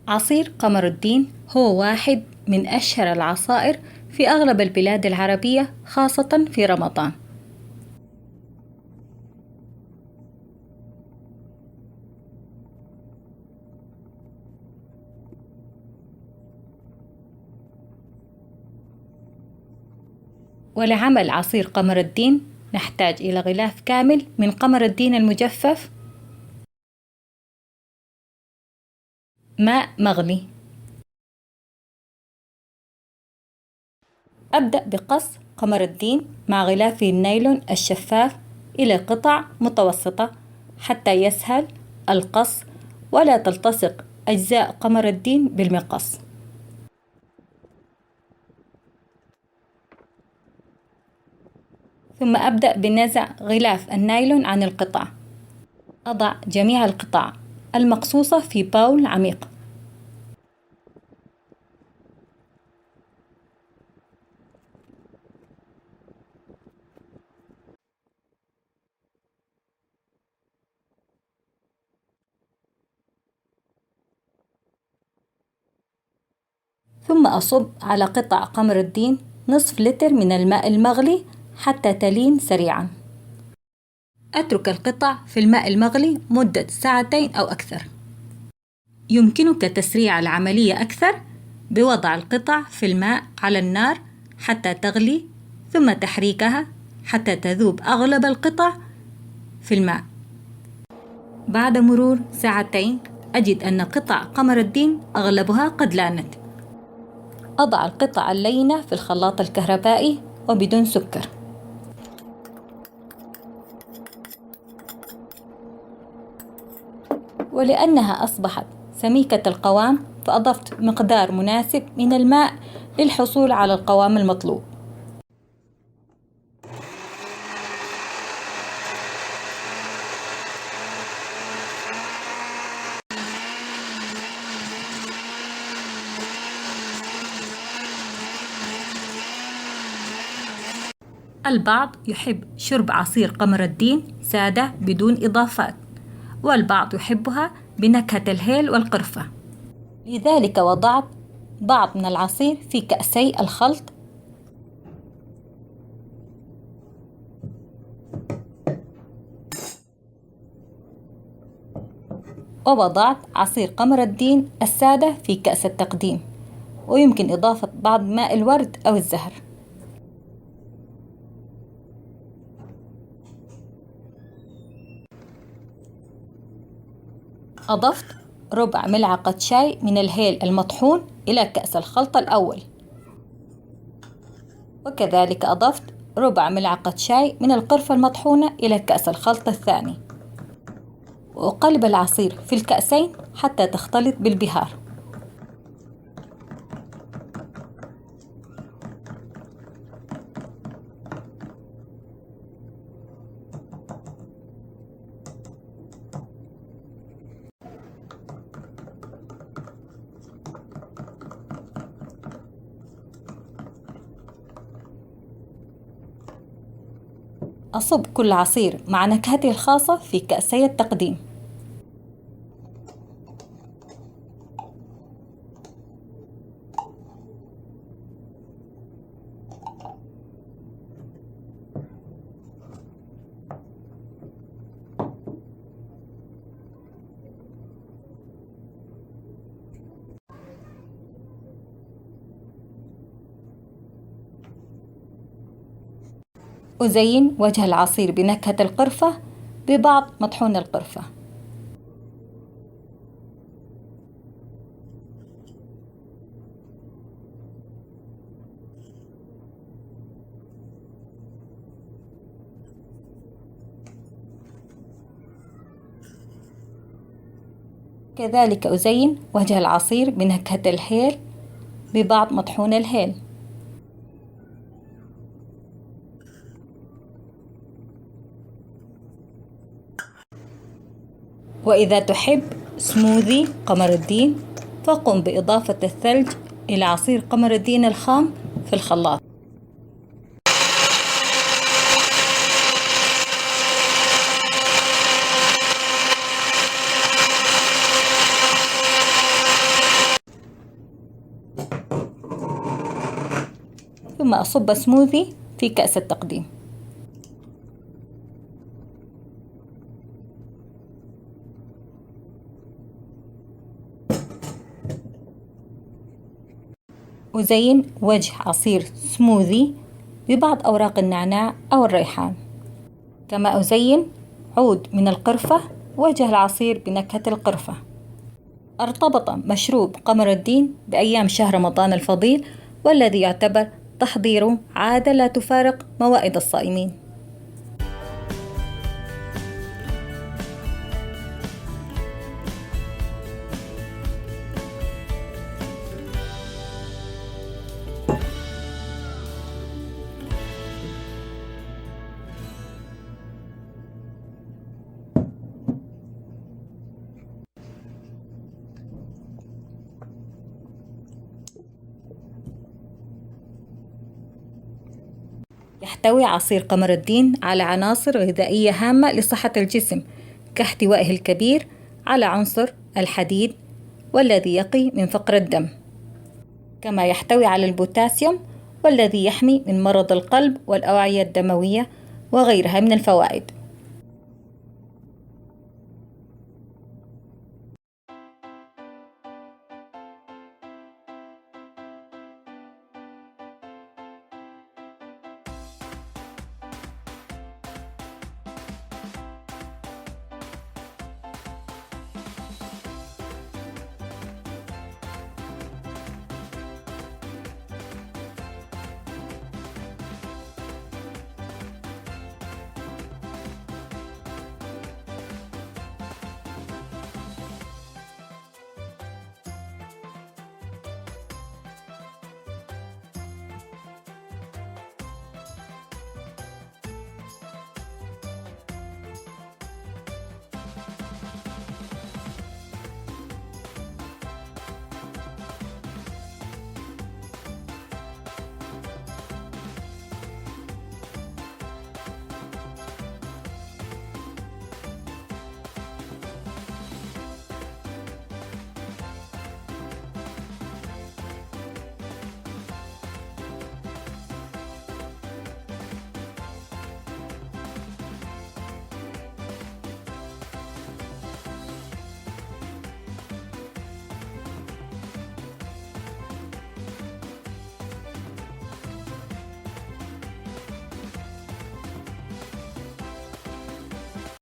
عصير قمر الدين هو واحد من أشهر العصائر في أغلب البلاد العربية، خاصة في رمضان. ولعمل عصير قمر الدين نحتاج إلى غلاف كامل من قمر الدين المجفف، ماء مغلي. أبدأ بقص قمر الدين مع غلافه النايلون الشفاف إلى قطع متوسطة حتى يسهل القص ولا تلتصق أجزاء قمر الدين بالمقص. ثم أبدأ بنزع غلاف النايلون عن القطع. أضع جميع القطع المقصوصة في باول عميق. ثم أصب على قطع قمر الدين نصف لتر من الماء المغلي حتى تلين سريعا. أترك القطع في الماء المغلي مدة 2 ساعات أو أكثر. يمكنك تسريع العملية أكثر بوضع القطع في الماء على النار حتى تغلي، ثم تحريكها حتى تذوب أغلب القطع في الماء. بعد مرور 2 ساعات أجد أن قطع قمر الدين أغلبها قد لانت. أضع القطع اللينة في الخلاط الكهربائي وبدون سكر. ولأنها أصبحت سميكة القوام فأضفت مقدار مناسب من الماء للحصول على القوام المطلوب. البعض يحب شرب عصير قمر الدين سادة بدون إضافات، والبعض يحبها بنكهة الهيل والقرفة. لذلك وضعت بعض من العصير في كأسي الخلط، ووضعت عصير قمر الدين السادة في كأس التقديم، ويمكن إضافة بعض ماء الورد أو الزهر. أضفت ربع ملعقة شاي من الهيل المطحون إلى كأس الخلط الأول، وكذلك أضفت ربع ملعقة شاي من القرفة المطحونة إلى كأس الخلط الثاني، وأقلب العصير في الكأسين حتى تختلط بالبهار. أصب كل عصير مع نكهته الخاصة في كأسي التقديم. أزين وجه العصير بنكهة القرفة ببعض مطحون القرفة. كذلك أزين وجه العصير بنكهة الهيل ببعض مطحون الهيل. وإذا تحب سموذي قمر الدين فقم بإضافة الثلج إلى عصير قمر الدين الخام في الخلاط. ثم أصب سموذي في كأس التقديم. أزين وجه عصير سموذي ببعض أوراق النعناع أو الريحان. كما أزين عود من القرفة وجه العصير بنكهة القرفة. ارتبط مشروب قمر الدين بأيام شهر رمضان الفضيل، والذي يعتبر تحضيره عادة لا تفارق موائد الصائمين. يحتوي عصير قمر الدين على عناصر غذائية هامة لصحة الجسم، كاحتوائه الكبير على عنصر الحديد والذي يقي من فقر الدم، كما يحتوي على البوتاسيوم والذي يحمي من مرض القلب والأوعية الدموية وغيرها من الفوائد.